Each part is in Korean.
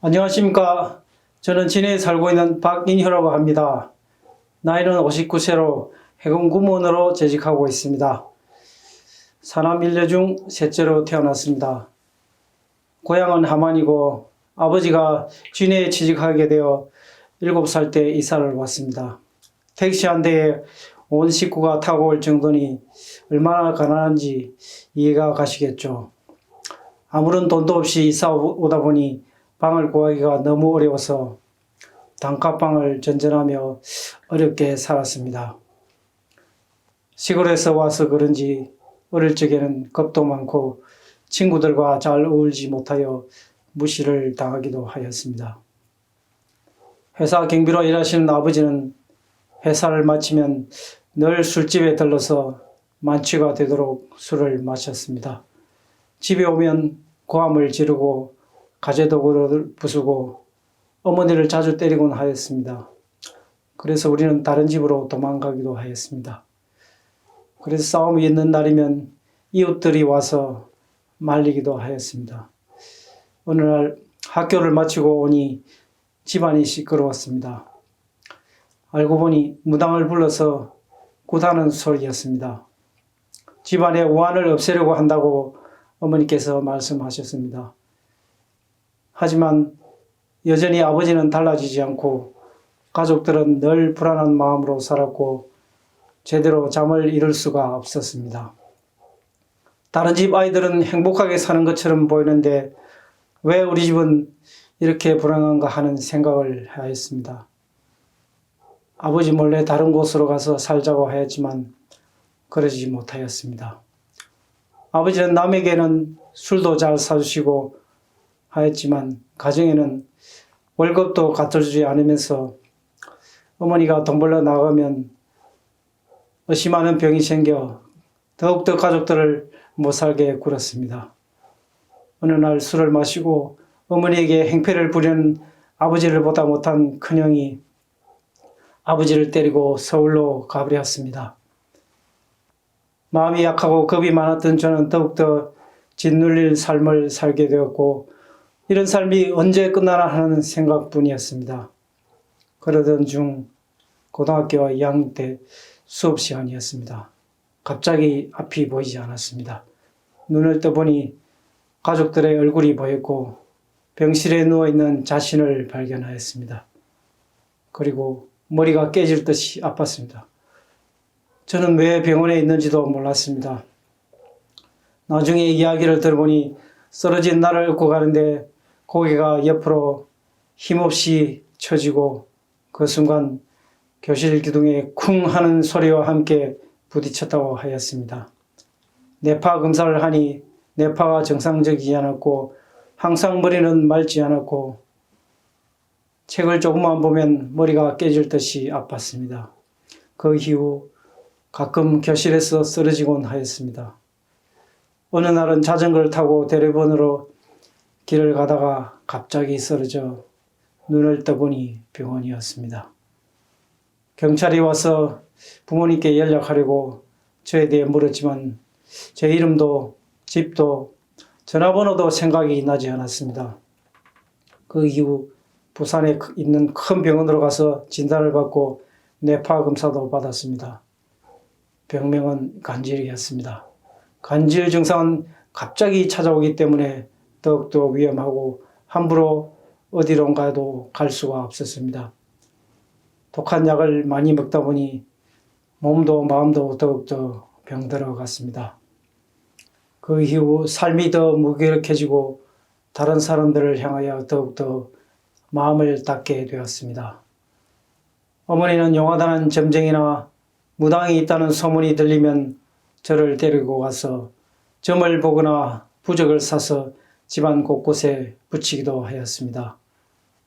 안녕하십니까. 저는 진해에 살고 있는 박인효라고 합니다. 나이는 59세로 해군 군무원으로 재직하고 있습니다. 사남 일녀 중 셋째로 태어났습니다. 고향은 함안이고 아버지가 진해에 취직하게 되어 7살 때 이사를 왔습니다. 택시 한 대에 온 식구가 타고 올 정도니 얼마나 가난한지 이해가 가시겠죠. 아무런 돈도 없이 이사 오다 보니 방을 구하기가 너무 어려워서 단칸방을 전전하며 어렵게 살았습니다. 시골에서 와서 그런지 어릴 적에는 겁도 많고 친구들과 잘 어울리지 못하여 무시를 당하기도 하였습니다. 회사 경비로 일하시는 아버지는 회사를 마치면 늘 술집에 들러서 만취가 되도록 술을 마셨습니다. 집에 오면 고함을 지르고 가재도구를 부수고 어머니를 자주 때리곤 하였습니다. 그래서 우리는 다른 집으로 도망가기도 하였습니다. 그래서 싸움이 있는 날이면 이웃들이 와서 말리기도 하였습니다. 어느 날 학교를 마치고 오니 집안이 시끄러웠습니다. 알고 보니 무당을 불러서 굿하는 소리였습니다. 집안의 우환을 없애려고 한다고 어머니께서 말씀하셨습니다. 하지만 여전히 아버지는 달라지지 않고 가족들은 늘 불안한 마음으로 살았고 제대로 잠을 이룰 수가 없었습니다. 다른 집 아이들은 행복하게 사는 것처럼 보이는데 왜 우리 집은 이렇게 불안한가 하는 생각을 하였습니다. 아버지 몰래 다른 곳으로 가서 살자고 하였지만 그러지 못하였습니다. 아버지는 남에게는 술도 잘 사주시고 하였지만 가정에는 월급도 갖춰주지 않으면서 어머니가 돈 벌러 나가면 의심하는 병이 생겨 더욱더 가족들을 못 살게 굴었습니다. 어느 날 술을 마시고 어머니에게 행패를 부리는 아버지를 보다 못한 큰형이 아버지를 때리고 서울로 가버렸습니다. 마음이 약하고 겁이 많았던 저는 더욱더 짓눌릴 삶을 살게 되었고 이런 삶이 언제 끝나나 하는 생각뿐이었습니다. 그러던 중 고등학교 2학년 때 수업 시간이었습니다. 갑자기 앞이 보이지 않았습니다. 눈을 떠보니 가족들의 얼굴이 보였고 병실에 누워있는 자신을 발견하였습니다. 그리고 머리가 깨질 듯이 아팠습니다. 저는 왜 병원에 있는지도 몰랐습니다. 나중에 이야기를 들어보니 쓰러진 나를 업고 가는데 고개가 옆으로 힘없이 처지고 그 순간 교실 기둥에 쿵 하는 소리와 함께 부딪혔다고 하였습니다. 뇌파 검사를 하니 뇌파가 정상적이지 않았고 항상 머리는 맑지 않았고 책을 조금만 보면 머리가 깨질 듯이 아팠습니다. 그 이후 가끔 교실에서 쓰러지곤 하였습니다. 어느 날은 자전거를 타고 대로변으로 길을 가다가 갑자기 쓰러져 눈을 떠보니 병원이었습니다. 경찰이 와서 부모님께 연락하려고 저에 대해 물었지만 제 이름도 집도 전화번호도 생각이 나지 않았습니다. 그 이후 부산에 있는 큰 병원으로 가서 진단을 받고 뇌파 검사도 받았습니다. 병명은 간질이었습니다. 간질 증상은 갑자기 찾아오기 때문에 더욱더 위험하고 함부로 어디론가도 갈 수가 없었습니다. 독한 약을 많이 먹다 보니 몸도 마음도 더욱더 병들어 갔습니다. 그 이후 삶이 더 무기력해지고 다른 사람들을 향하여 더욱더 마음을 닫게 되었습니다. 어머니는 용하다는 점쟁이나 무당이 있다는 소문이 들리면 저를 데리고 가서 점을 보거나 부적을 사서 집안 곳곳에 붙이기도 하였습니다.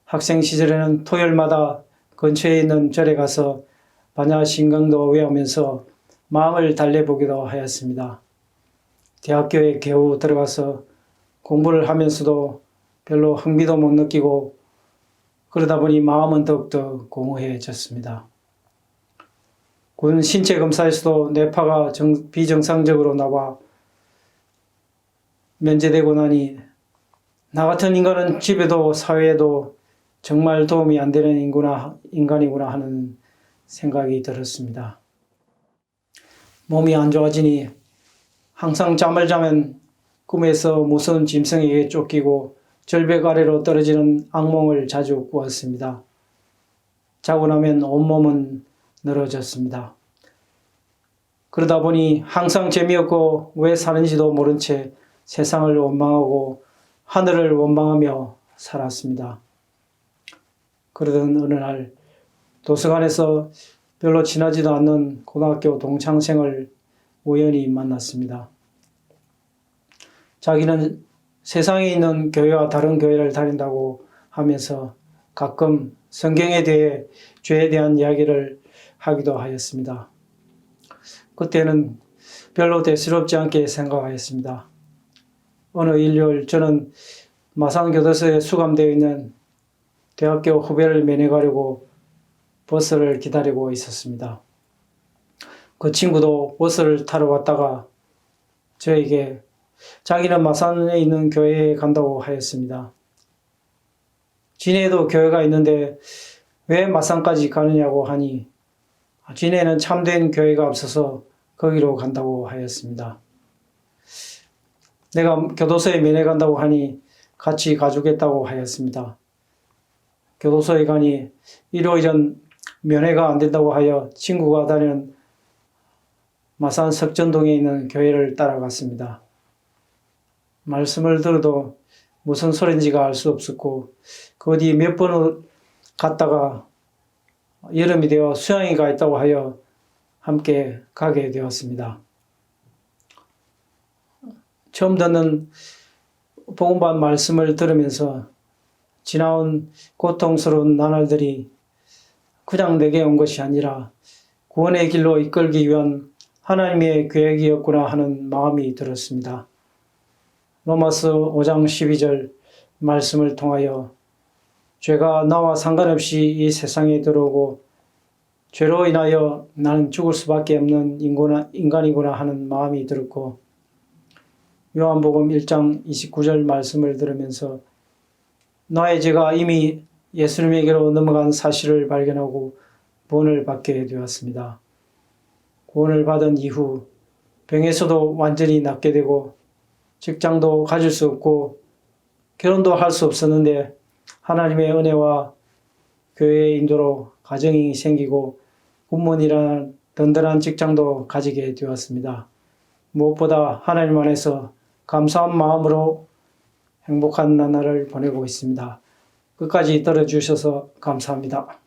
학생 시절에는 토요일마다 근처에 있는 절에 가서 반야신경도 외우면서 마음을 달래보기도 하였습니다. 대학교에 겨우 들어가서 공부를 하면서도 별로 흥미도 못 느끼고 그러다 보니 마음은 더욱더 공허해졌습니다. 군 신체 검사에서도 뇌파가 비정상적으로 나와 면제되고 나니 나 같은 인간은 집에도 사회에도 정말 도움이 안 되는 인간이구나 하는 생각이 들었습니다. 몸이 안 좋아지니 항상 잠을 자면 꿈에서 무서운 짐승에게 쫓기고 절벽 아래로 떨어지는 악몽을 자주 꾸었습니다. 자고 나면 온몸은 늘어졌습니다. 그러다 보니 항상 재미없고 왜 사는지도 모른 채 세상을 원망하고 하늘을 원망하며 살았습니다. 그러던 어느 날 도서관에서 별로 친하지도 않는 고등학교 동창생을 우연히 만났습니다. 자기는 세상에 있는 교회와 다른 교회를 다닌다고 하면서 가끔 성경에 대해 죄에 대한 이야기를 하기도 하였습니다. 그때는 별로 대수롭지 않게 생각하였습니다. 어느 일요일 저는 마산교도소에 수감되어 있는 대학교 후배를 면회가려고 버스를 기다리고 있었습니다. 그 친구도 버스를 타러 왔다가 저에게 자기는 마산에 있는 교회에 간다고 하였습니다. 진해에도 교회가 있는데 왜 마산까지 가느냐고 하니 진해에는 참된 교회가 없어서 거기로 간다고 하였습니다. 내가 교도소에 면회 간다고 하니 같이 가주겠다고 하였습니다. 교도소에 가니 일요일은 면회가 안 된다고 하여 친구가 다니는 마산 석전동에 있는 교회를 따라갔습니다. 말씀을 들어도 무슨 소린지가 알 수 없었고 그 어디 몇 번을 갔다가 여름이 되어 수양이가 있다고 하여 함께 가게 되었습니다. 처음 듣는 복음반 말씀을 들으면서 지나온 고통스러운 나날들이 그냥 내게 온 것이 아니라 구원의 길로 이끌기 위한 하나님의 계획이었구나 하는 마음이 들었습니다. 로마서 5장 12절 말씀을 통하여 죄가 나와 상관없이 이 세상에 들어오고 죄로 인하여 나는 죽을 수밖에 없는 인간이구나 하는 마음이 들었고 요한복음 1장 29절 말씀을 들으면서 나의 죄가 이미 예수님에게로 넘어간 사실을 발견하고 구원을 받게 되었습니다. 구원을 받은 이후 병에서도 완전히 낫게 되고 직장도 가질 수 없고 결혼도 할 수 없었는데 하나님의 은혜와 교회의 인도로 가정이 생기고 군문이라는 든든한 직장도 가지게 되었습니다. 무엇보다 하나님 안에서 감사한 마음으로 행복한 나날을 보내고 있습니다. 끝까지 들어주셔서 감사합니다.